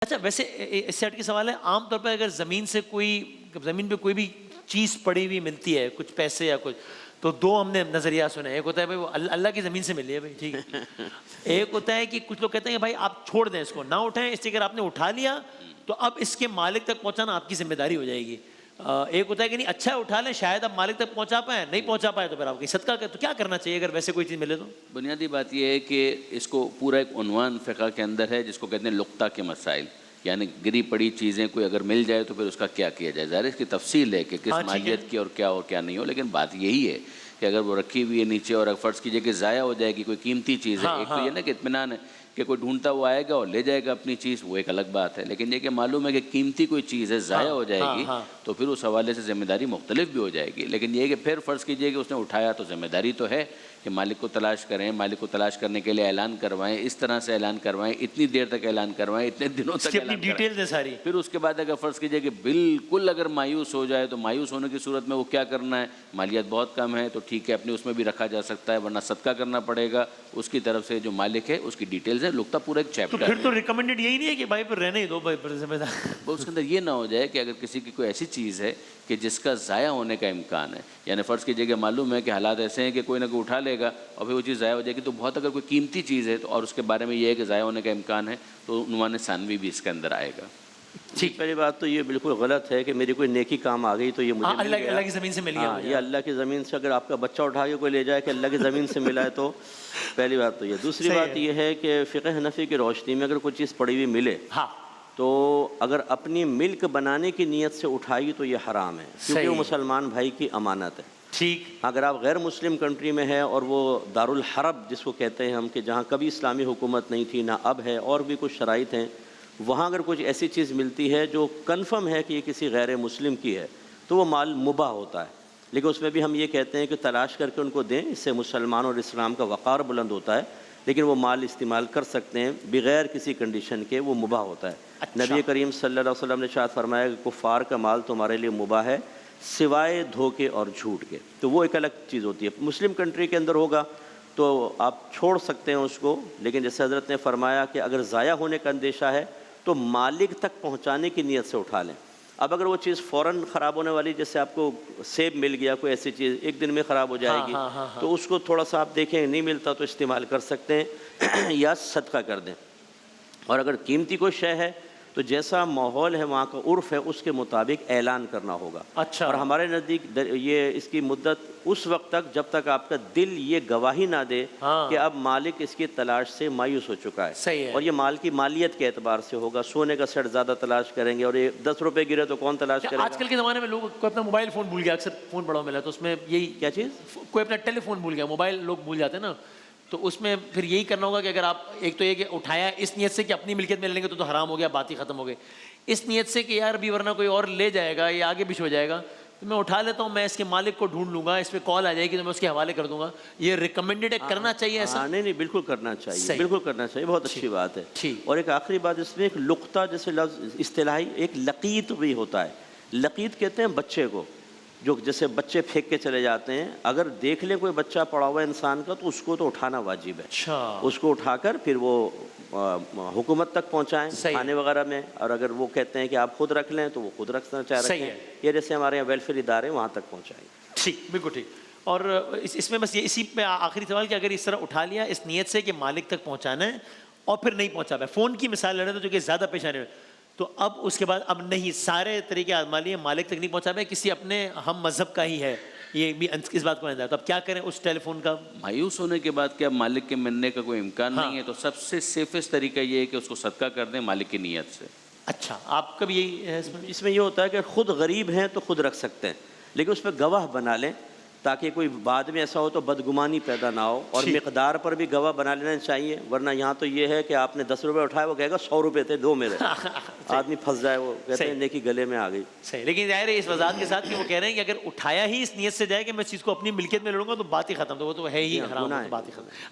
اچھا ویسے اس سے ہٹ کے سوال ہے، عام طور پہ اگر زمین پہ کوئی بھی چیز پڑی ہوئی ملتی ہے، کچھ پیسے یا کچھ، تو دو ہم نے نظریہ سنے. ایک ہوتا ہے بھائی وہ اللہ کی زمین سے ملی ہے بھائی، ٹھیک ہے. ایک ہوتا ہے کہ کچھ لوگ کہتے ہیں کہ بھائی آپ چھوڑ دیں اس کو، نہ اٹھائیں، اس لیے اگر آپ نے اٹھا لیا تو اب اس کے مالک تک پہنچانا آپ کی ذمہ داری ہو جائے گی. ایک ہوتا ہے کہ نہیں اچھا اٹھا لیں، شاید آپ مالک تک پہنچا پائیں، نہیں پہنچا پائے تو پھر آپ کی صدقہ کریں. تو کیا کرنا چاہیے اگر ویسے کوئی چیز ملے تو؟ بنیادی بات یہ ہے کہ اس کو پورا ایک عنوان فقہ کے اندر ہے جس کو کہتے ہیں لقطہ کے مسائل، یعنی گری پڑی چیزیں کوئی اگر مل جائے تو پھر اس کا کیا کیا جائے. ظاہر اس کی تفصیل ہے کہ کس مالیت کی اور کیا نہیں ہو، لیکن بات یہی ہے کہ اگر وہ رکھی ہوئی ہے نیچے اور اگر فرض کیجئے کہ ضائع ہو جائے گی کوئی قیمتی چیز ہے، ایک تو یہ نا کہ اطمینان ہے کہ کوئی ڈھونڈتا ہوا آئے گا اور لے جائے گا اپنی چیز، وہ ایک الگ بات ہے. لیکن یہ کہ معلوم ہے کہ قیمتی کوئی چیز ہے ضائع ہو جائے گی تو پھر اس حوالے سے ذمہ داری مختلف بھی ہو جائے گی. لیکن یہ کہ پھر فرض کیجئے کہ اس نے اٹھایا تو ذمہ داری تو ہے کہ مالک کو تلاش کریں، مالک کو تلاش کرنے کے لیے اعلان کروائیں، اس طرح سے اعلان کروائیں، اتنی دیر تک اعلان کروائیں، اتنے دنوں تک اعلان کروائیں. ڈیٹیلز ہیں ساری. پھر اس کے بعد اگر فرض کیجئے کہ بالکل اگر مایوس ہو جائے تو مایوس ہونے کی صورت میں وہ کیا کرنا ہے، مالیت بہت کم ہے تو ٹھیک ہے اپنے اس میں بھی رکھا جا سکتا ہے، ورنہ صدقہ کرنا پڑے گا. اس کی طرف سے جو مالک ہے اس کی ڈیٹیلز ہیں، لقطہ پورا ایک چیپٹر. تو پھر تو ریکمینڈڈ یہی نہیں ہے کہ بھائی پھر رہنے ہی دو بھائی، پھر ذمہ دار. اس کے اندر یہ نہ ہو جائے کہ اگر کسی کی کوئی ایسی چیز ہے کہ جس کا ضائع ہونے کا امکان ہے، یعنی فرض کیجئے کہ معلوم ہے کہ حالات ایسے ہیں کہ کوئی نہ کوئی اٹھا لے گا اور پھر وہ چیز ضائع ہو جائے گی، تو بہت اگر کوئی قیمتی چیز ہے تو اور اس کے بارے میں یہ ہے کہ ضائع ہونے کا امکان ہے تو عنوان ثانوی بھی اس کے اندر آئے گا. ٹھیک. پہلی بات تو یہ بالکل غلط ہے کہ میری کوئی نیکی کام آ گئی تو یہ مجھے مل گیا. اللہ کی زمین سے مل گیا. یہ اللہ کی زمین سے اگر آپ کا بچہ اٹھا کے کوئی لے جائے کہ اللہ کی زمین سے ملا ہے تو پہلی بات تو یہ. دوسری بات یہ ہے کہ فقہ حنفی کی روشنی میں اگر کوئی چیز پڑی ہوئی ملے تو اگر اپنی ملک بنانے کی نیت سے اٹھائی تو یہ حرام ہے، کیونکہ وہ مسلمان بھائی کی امانت ہے. ٹھیک. اگر آپ غیر مسلم کنٹری میں ہے اور وہ دارالحرب جس کو کہتے ہیں ہم، کہ جہاں کبھی اسلامی حکومت نہیں تھی نہ اب ہے اور بھی کچھ شرائط ہیں، وہاں اگر کچھ ایسی چیز ملتی ہے جو کنفرم ہے کہ یہ کسی غیر مسلم کی ہے تو وہ مال مباح ہوتا ہے. لیکن اس میں بھی ہم یہ کہتے ہیں کہ تلاش کر کے ان کو دیں، اس سے مسلمان اور اسلام کا وقار بلند ہوتا ہے. لیکن وہ مال استعمال کر سکتے ہیں بغیر کسی کنڈیشن کے، وہ مباح ہوتا ہے. نبی کریم صلی اللہ علیہ وسلم نے ارشاد فرمایا کہ کفار کا مال تمہارے لیے مباح ہے سوائے دھوکے اور جھوٹ کے. تو وہ ایک الگ چیز ہوتی ہے. مسلم کنٹری کے اندر ہوگا تو آپ چھوڑ سکتے ہیں اس کو، لیکن جیسے حضرت نے فرمایا کہ اگر ضائع ہونے کا اندیشہ ہے تو مالک تک پہنچانے کی نیت سے اٹھا لیں. اب اگر وہ چیز فوراً خراب ہونے والی، جیسے آپ کو سیب مل گیا، کوئی ایسی چیز ایک دن میں خراب ہو جائے گی، تو اس کو تھوڑا سا آپ دیکھیں نہیں ملتا تو استعمال کر سکتے ہیں یا صدقہ کر دیں. اور اگر قیمتی کوئی شے ہے تو جیسا ماحول ہے وہاں کا عرف ہے اس کے مطابق اعلان کرنا ہوگا. اچھا. اور ہمارے نزدیک یہ اس کی مدت اس وقت تک جب تک آپ کا دل یہ گواہی نہ دے کہ اب مالک اس کی تلاش سے مایوس ہو چکا ہے. صحیح ہے. اور یہ مال کی مالیت کے اعتبار سے ہوگا. سونے کا سیٹ زیادہ تلاش کریں گے اور یہ 10 روپے گرے تو کون تلاش کرے گا. آج کل کے زمانے میں لوگ کو اپنا موبائل فون بھول گیا، اکثر فون پڑا ملا تو اس میں یہی کیا چیز، کوئی اپنا ٹیلی فون بھول گیا، موبائل لوگ بھول جاتے ہیں نا، تو اس میں پھر یہی کرنا ہوگا کہ اگر آپ ایک تو یہ کہ اٹھایا اس نیت سے کہ اپنی ملکیت میں لیں گے تو حرام ہو گیا، بات ہی ختم ہو گئی. اس نیت سے کہ یار بھی ورنہ کوئی اور لے جائے گا یا آگے پیچھے ہو جائے گا تو میں اٹھا لیتا ہوں، میں اس کے مالک کو ڈھونڈ لوں گا، اس پہ کال آ جائے گی تو میں اس کے حوالے کر دوں گا. یہ ریکمینڈڈ ہے، کرنا چاہیے ایسا؟ نہیں بالکل کرنا چاہیے، بالکل کرنا چاہیے، بہت اچھی بات ہے. اور ایک آخری بات اس میں، ایک لقطہ جیسے لفظ اصطلاحی ایک لقیط بھی ہوتا ہے. لقیط کہتے ہیں بچے کو، جو جیسے بچے پھینک کے چلے جاتے ہیں، اگر دیکھ لیں کوئی بچہ پڑا ہوا انسان کا تو اس کو تو اٹھانا واجب ہے. اس کو اٹھا کر پھر وہ حکومت تک پہنچائیں تھانے وغیرہ میں، اور اگر وہ کہتے ہیں کہ آپ خود رکھ لیں تو وہ خود رکھنا چاہ رہے ہیں، یہ جیسے ہمارے یہاں ویلفیئر ادارے وہاں تک پہنچائیں. ٹھیک، بالکل ٹھیک. اور اس میں بس یہ اسی پہ آخری سوال کہ اگر اس طرح اٹھا لیا اس نیت سے کہ مالک تک پہنچانا ہے اور پھر نہیں پہنچا پائے، فون کی مثال لے رہے تھے جو کہ زیادہ پیش آنے، تو اب اس کے بعد اب نہیں، سارے طریقے آزما لیے، مالک تک نہیں پہنچا پائے، کسی اپنے ہم مذہب کا ہی ہے، یہ بھی اس بات کو نہیں جاتا، اب کیا کریں اس ٹیلی فون کا؟ مایوس ہونے کے بعد کہ اب مالک کے ملنے کا کوئی امکان نہیں ہے تو سب سے سیفسٹ طریقہ یہ ہے کہ اس کو صدقہ کر دیں مالک کی نیت سے. اچھا، آپ کا بھی یہی ہے؟ اس میں یہ ہوتا ہے کہ خود غریب ہیں تو خود رکھ سکتے ہیں، لیکن اس پہ گواہ بنا لیں تاکہ کوئی بعد میں ایسا ہو تو بدگمانی پیدا نہ ہو. اور مقدار پر بھی گواہ بنا لینا چاہیے، ورنہ یہاں تو یہ ہے کہ آپ نے 10 روپے اٹھائے، وہ کہے گا 100 روپے تھے، دو میرے. آدمی پھنس جائے، وہ کہتے ہیں نیکی گلے میں آ گئی. صحیح. لیکن ظاہر ہے اس وضاحت کے ساتھ کہ وہ کہہ رہے ہیں کہ اگر اٹھایا ہی اس نیت سے جائے کہ میں اس چیز کو اپنی ملکیت میں لے لوں گا تو بات ہی ختم، تو وہ تو ہے ہی حرام، بات ہی ختم.